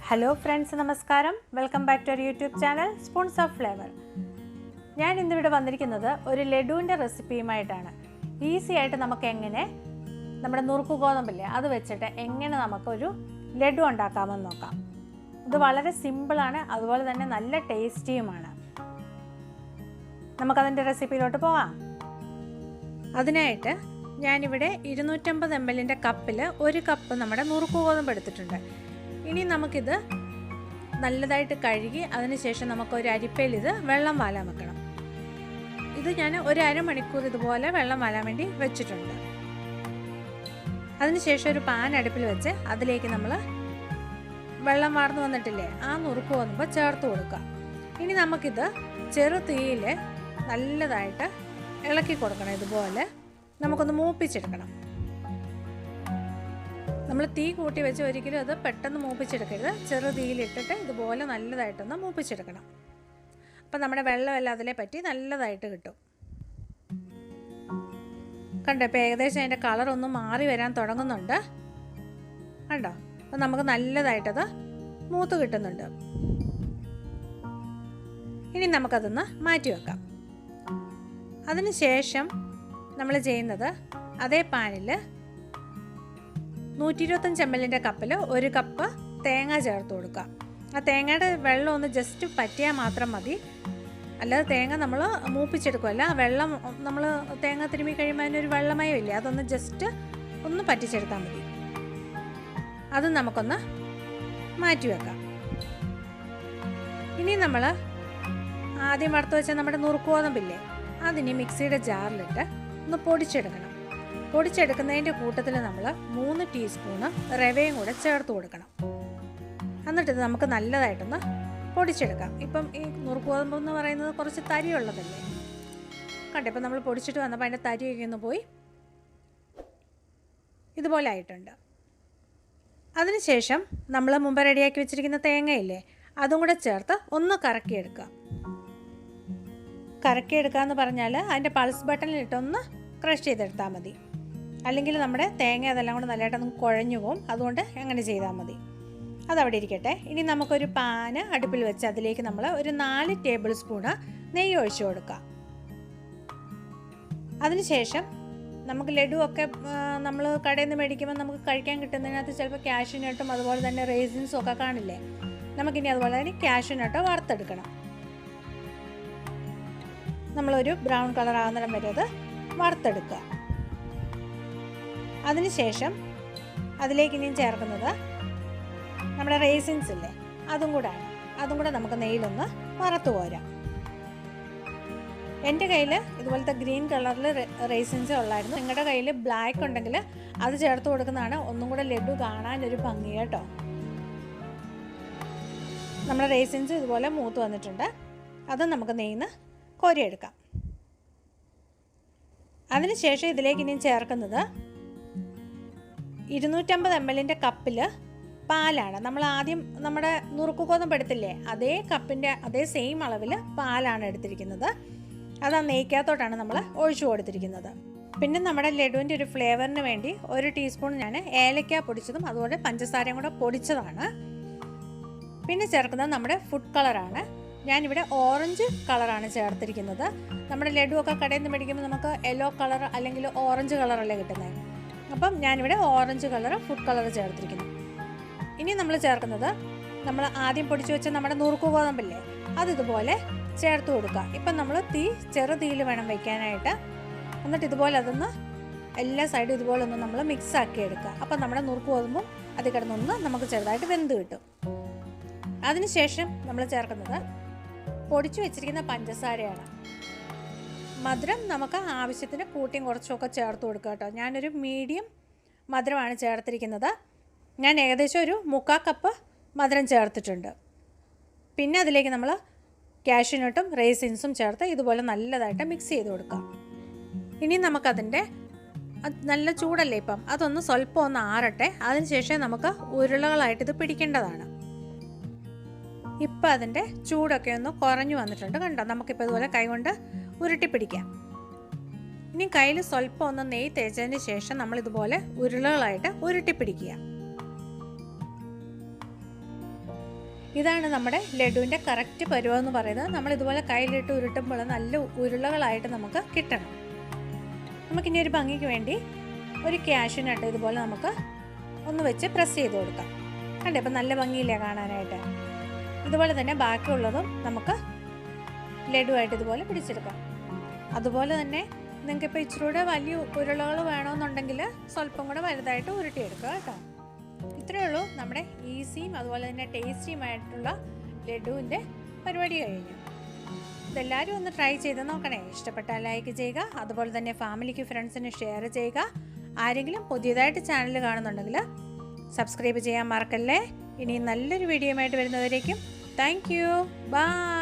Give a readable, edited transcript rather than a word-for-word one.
Hello friends, നമസ്കാരം. Welcome back to our YouTube channel spoons of flavour. ഞാൻ ഇന്നിവിടെ വന്നിരിക്കുന്നത് ഒരു ലഡുവിൻ്റെ റെസിപ്പിയുമായിട്ടാണ്. ഈസി ആയിട്ട് നമുക്ക് എങ്ങനെ നമ്മുടെ നുറുക്ക് ഗോതമ്പില്ലേ അത് വെച്ചിട്ട് എങ്ങനെ നമുക്കൊരു ലഡു ഉണ്ടാക്കാമെന്ന് നോക്കാം. ഇത് വളരെ സിമ്പിളാണ്, അതുപോലെ തന്നെ നല്ല ടേസ്റ്റിയുമാണ്. നമുക്കതിൻ്റെ റെസിപ്പിയിലോട്ട് പോകാം. അതിനായിട്ട് ഞാനിവിടെ 250 ml കപ്പിൽ 1 കപ്പ് നമ്മുടെ നുറുക്ക് ഗോതമ്പ് എടുത്തിട്ടുണ്ട്. ഇനി നമുക്കിത് നല്ലതായിട്ട് കഴുകി അതിനുശേഷം നമുക്കൊരു അരിപ്പയിൽ ഇത് വെള്ളം വാലാൻ വെക്കണം. ഇത് ഞാൻ ഒരു അരമണിക്കൂർ ഇതുപോലെ വെള്ളം വാലാൻ വേണ്ടി വെച്ചിട്ടുണ്ട്. അതിനുശേഷം ഒരു പാൻ അടുപ്പിൽ വെച്ച് അതിലേക്ക് നമ്മൾ വെള്ളം വാർന്നു വന്നിട്ടില്ലേ ആ നുറുക്ക് ഗോതമ്പ് ചേർത്ത് കൊടുക്കുക. ഇനി നമുക്കിത് ചെറു തീയിൽ നല്ലതായിട്ട് ഇളക്കി കൊടുക്കണം. ഇതുപോലെ നമുക്കൊന്ന് മൂപ്പിച്ചെടുക്കണം. നമ്മൾ തീ കൂട്ടി വെച്ച് ഒരിക്കലും അത് പെട്ടെന്ന് മൂപ്പിച്ചെടുക്കരുത്. ചെറു തീയിലിട്ടിട്ട് ഇതുപോലെ നല്ലതായിട്ടൊന്ന് മൂപ്പിച്ചെടുക്കണം. അപ്പം നമ്മുടെ വെള്ളമെല്ലാം അതിലെ പറ്റി നല്ലതായിട്ട് കിട്ടും. കണ്ടോ, ഇപ്പോൾ ഏകദേശം അതിൻ്റെ കളറൊന്ന് മാറി വരാൻ തുടങ്ങുന്നുണ്ട്. കണ്ടോ, അപ്പം നമുക്ക് നല്ലതായിട്ടത് മൂത്ത് കിട്ടുന്നുണ്ട്. ഇനി നമുക്കതൊന്ന് മാറ്റി വെക്കാം. അതിന് ശേഷം നമ്മൾ ചെയ്യുന്നത് അതേ പാനിൽ 125 ml കപ്പിൽ 1 കപ്പ് തേങ്ങ ചേർത്ത് കൊടുക്കുക. ആ തേങ്ങയുടെ വെള്ളം ഒന്ന് ജസ്റ്റ് പറ്റിയാൽ മാത്രം മതി. അല്ലാതെ തേങ്ങ നമ്മൾ മൂപ്പിച്ചെടുക്കുമല്ല. ആ വെള്ളം നമ്മൾ തേങ്ങ തിരുമ്മി കഴിയുമ്പോൾ അതിനൊരു വെള്ളമയം ഇല്ലേ, അതൊന്ന് ജസ്റ്റ് ഒന്ന് പറ്റിച്ചെടുത്താൽ മതി. അത് നമുക്കൊന്ന് മാറ്റി വെക്കാം. ഇനി നമ്മൾ ആദ്യം വറുത്ത് വെച്ച നമ്മുടെ നുറുക്ക് ഗോതമ്പില്ലേ അതിന് മിക്സിയുടെ ജാറിലിട്ട് ഒന്ന് പൊടിച്ചെടുക്കണം. പൊടിച്ചെടുക്കുന്നതിൻ്റെ കൂട്ടത്തിൽ നമ്മൾ 3 ടീസ്പൂണ് റവയും കൂടെ ചേർത്ത് കൊടുക്കണം. എന്നിട്ടിത് നമുക്ക് നല്ലതായിട്ടൊന്ന് പൊടിച്ചെടുക്കാം. ഇപ്പം ഈ നുറുക്ക് ഗോതമ്പ് എന്ന് പറയുന്നത് കുറച്ച് തരിയുള്ളതല്ലേ. കണ്ടോ, ഇപ്പം നമ്മൾ പൊടിച്ചിട്ട് വന്നപ്പോൾ അതിൻ്റെ തരിയൊക്കെ ഒന്ന് പോയി ഇതുപോലെ ആയിട്ടുണ്ട്. അതിനുശേഷം നമ്മൾ മുമ്പ് റെഡിയാക്കി വെച്ചിരിക്കുന്ന തേങ്ങയില്ലേ അതും കൂടെ ചേർത്ത് ഒന്ന് കറക്കിയെടുക്കുക. കറക്കിയെടുക്കുക എന്ന് പറഞ്ഞാൽ അതിൻ്റെ പൾസ് ബട്ടണിലിട്ടൊന്ന് ക്രഷ് ചെയ്തെടുത്താൽ മതി. അല്ലെങ്കിൽ നമ്മുടെ തേങ്ങ അതെല്ലാം കൂടെ നല്ലതായിട്ടൊന്ന് കുഴഞ്ഞു പോകും. അതുകൊണ്ട് അങ്ങനെ ചെയ്താൽ മതി. അതവിടെ ഇരിക്കട്ടെ. ഇനി നമുക്കൊരു പാന് അടുപ്പിൽ വെച്ച് അതിലേക്ക് നമ്മൾ ഒരു 4 ടേബിൾ സ്പൂണ് നെയ്യ് ഒഴിച്ചു കൊടുക്കുക. അതിനുശേഷം നമുക്ക് ലഡു ഒക്കെ നമ്മൾ കടയിൽ നിന്ന് മേടിക്കുമ്പോൾ നമുക്ക് കഴിക്കാൻ കിട്ടുന്നതിനകത്ത് ചിലപ്പോൾ കാഷ്യൂ നട്ടും അതുപോലെ തന്നെ റേസിൻസും ഒക്കെ കാണില്ലേ. നമുക്കിനി അതുപോലെ തന്നെ കാഷ്യൂ നട്ട് വറുത്തെടുക്കണം. നമ്മളൊരു ബ്രൗൺ കളർ ആകുന്നിടം വരെ അത് വറുത്തെടുക്കുക. അതിനുശേഷം അതിലേക്ക് ഇനിയും ചേർക്കുന്നത് നമ്മുടെ റേസിൻസ് ഇല്ലേ അതും കൂടെ നമുക്ക് നെയ്യിലൊന്ന് വറുത്ത് പോരാം. എൻ്റെ കയ്യിൽ ഇതുപോലത്തെ ഗ്രീൻ കളറിൽ റേസിൻസ് ഉള്ളായിരുന്നു. നിങ്ങളുടെ കയ്യിൽ ബ്ലാക്ക് ഉണ്ടെങ്കിൽ അത് ചേർത്ത് കൊടുക്കുന്നതാണ് ഒന്നും കൂടെ ലഡു കാണാനൊരു ഭംഗി കേട്ടോ. നമ്മുടെ റേസിൻസ് ഇതുപോലെ മൂത്ത് വന്നിട്ടുണ്ട്. അത് നമുക്ക് നെയ്ന്ന് കോരിയെടുക്കാം. അതിനുശേഷം ഇതിലേക്ക് ഇനിയും ചേർക്കുന്നത് 250 ml കപ്പിൽ പാലാണ്. നമ്മൾ ആദ്യം നമ്മുടെ നുറുക്ക് ഗോതമ്പ് എടുത്തില്ലേ അതേ കപ്പിൻ്റെ അതേ സെയിം അളവിൽ പാലാണ് എടുത്തിരിക്കുന്നത്. അത് ആ നെയ്ക്കകത്തോട്ടാണ് നമ്മൾ ഒഴിച്ചു കൊടുത്തിരിക്കുന്നത്. പിന്നെ നമ്മുടെ ലഡുവിൻ്റെ ഒരു ഫ്ലേവറിന് വേണ്ടി 1 ടീസ്പൂൺ ഞാൻ ഏലക്ക പൊടിച്ചതും അതുപോലെ പഞ്ചസാരയും കൂടെ പൊടിച്ചതാണ്. പിന്നെ ചേർക്കുന്നത് നമ്മുടെ ഫുഡ് കളറാണ്. ഞാനിവിടെ ഓറഞ്ച് കളറാണ് ചേർത്തിരിക്കുന്നത്. നമ്മുടെ ലഡു ഒക്കെ കടയിൽ നിന്ന് മേടിക്കുമ്പോൾ നമുക്ക് യെല്ലോ കളർ അല്ലെങ്കിൽ ഓറഞ്ച് കളറല്ലേ കിട്ടുന്നത്. അപ്പം ഞാനിവിടെ ഓറഞ്ച് കളർ ഫുഡ് കളർ ചേർത്തിരിക്കുന്നു. ഇനി നമ്മൾ ചേർക്കുന്നത് നമ്മൾ ആദ്യം പൊടിച്ചു വെച്ച നമ്മുടെ നുറുക്ക് ഗോതമ്പില്ലേ അതിതുപോലെ ചേർത്ത് കൊടുക്കുക. ഇപ്പം നമ്മൾ ചെറു തീയിൽ വേണം വയ്ക്കാനായിട്ട്. എന്നിട്ട് ഇതുപോലെ അതൊന്ന് എല്ലാ സൈഡും ഇതുപോലെ ഒന്ന് നമ്മൾ മിക്സ് ആക്കി എടുക്കുക. അപ്പം നമ്മുടെ നുറുക്ക് ഗോതമ്പും അതിൽ കിടന്നൊന്ന് നമുക്ക് ചെറുതായിട്ട് വെന്ത് കിട്ടും. അതിനുശേഷം നമ്മൾ ചേർക്കുന്നത് പൊടിച്ചു വെച്ചിരിക്കുന്ന പഞ്ചസാരയാണ്. മധുരം നമുക്ക് ആവശ്യത്തിന് കൂട്ടിയും കുറച്ചുമൊക്കെ ചേർത്ത് കൊടുക്കുക കേട്ടോ. ഞാനൊരു മീഡിയം മധുരമാണ് ചേർത്തിരിക്കുന്നത്. ഞാൻ ഏകദേശം ഒരു 3/4 കപ്പ് മധുരം ചേർത്തിട്ടുണ്ട്. പിന്നെ അതിലേക്ക് നമ്മൾ കാഷ്യൂ നട്ടും റേസിൻസും ചേർത്ത് ഇതുപോലെ നല്ലതായിട്ട് മിക്സ് ചെയ്ത് കൊടുക്കാം. ഇനി നമുക്കതിൻ്റെ നല്ല ചൂടല്ലേ ഇപ്പം, അതൊന്ന് സ്വല്പം ഒന്ന് ആറട്ടെ. അതിനുശേഷം നമുക്ക് ഉരുളകളായിട്ട് ഇത് പിടിക്കേണ്ടതാണ്. ഇപ്പം അതിൻ്റെ ചൂടൊക്കെ ഒന്ന് കുറഞ്ഞു വന്നിട്ടുണ്ട്. കണ്ടോ, നമുക്കിപ്പോൾ ഇതുപോലെ കൈകൊണ്ട് ഉരുട്ടി പിടിക്കാം. ഇനി കയ്യിൽ സ്വല്പം ഒന്ന് നെയ്യ് തേച്ചതിന് ശേഷം നമ്മളിതുപോലെ ഉരുളകളായിട്ട് ഉരുട്ടി പിടിക്കുക. ഇതാണ് നമ്മുടെ ലഡുവിൻ്റെ കറക്റ്റ് പരുവമെന്ന് പറയുന്നത്. നമ്മളിതുപോലെ കയ്യിലിട്ട് ഉരുട്ടുമ്പോൾ നല്ല ഉരുളകളായിട്ട് നമുക്ക് കിട്ടണം. നമുക്കിനി ഒരു ഭംഗിക്ക് വേണ്ടി ഒരു കാഷ്യൂ നട്ട് ഇതുപോലെ നമുക്ക് ഒന്ന് വെച്ച് പ്രസ് ചെയ്ത് കൊടുക്കാം. കണ്ടേ, ഇപ്പം നല്ല ഭംഗിയില്ലേ കാണാനായിട്ട്. ഇതുപോലെ തന്നെ ബാക്കിയുള്ളതും നമുക്ക് ലഡുവായിട്ട് ഇതുപോലെ പിടിച്ചെടുക്കാം. അതുപോലെ തന്നെ നിങ്ങൾക്കിപ്പോൾ ഇച്ചിരി കൂടെ വലിയ ഉരുളകൾ വേണമെന്നുണ്ടെങ്കിൽ സ്വല്പം കൂടെ വലുതായിട്ട് ഉരുട്ടിയെടുക്കുക കേട്ടോ. ഇത്രയേ ഉള്ളൂ നമ്മുടെ ഈസിയും അതുപോലെ തന്നെ ടേസ്റ്റിയുമായിട്ടുള്ള ലഡുവിൻ്റെ പരിപാടി കഴിഞ്ഞു. ഇതെല്ലാവരും ഒന്ന് ട്രൈ ചെയ്ത് നോക്കണേ. ഇഷ്ടപ്പെട്ടാൽ ലൈക്ക് ചെയ്യുക, അതുപോലെ തന്നെ ഫാമിലിക്ക് ഫ്രണ്ട്സിന് ഷെയർ ചെയ്യുക. ആരെങ്കിലും പുതിയതായിട്ട് ചാനൽ കാണുന്നുണ്ടെങ്കിൽ സബ്സ്ക്രൈബ് ചെയ്യാൻ മറക്കല്ലേ. ഇനി നല്ലൊരു വീഡിയോയുമായിട്ട് വരുന്നവരേക്കും താങ്ക് യു, ബൈ.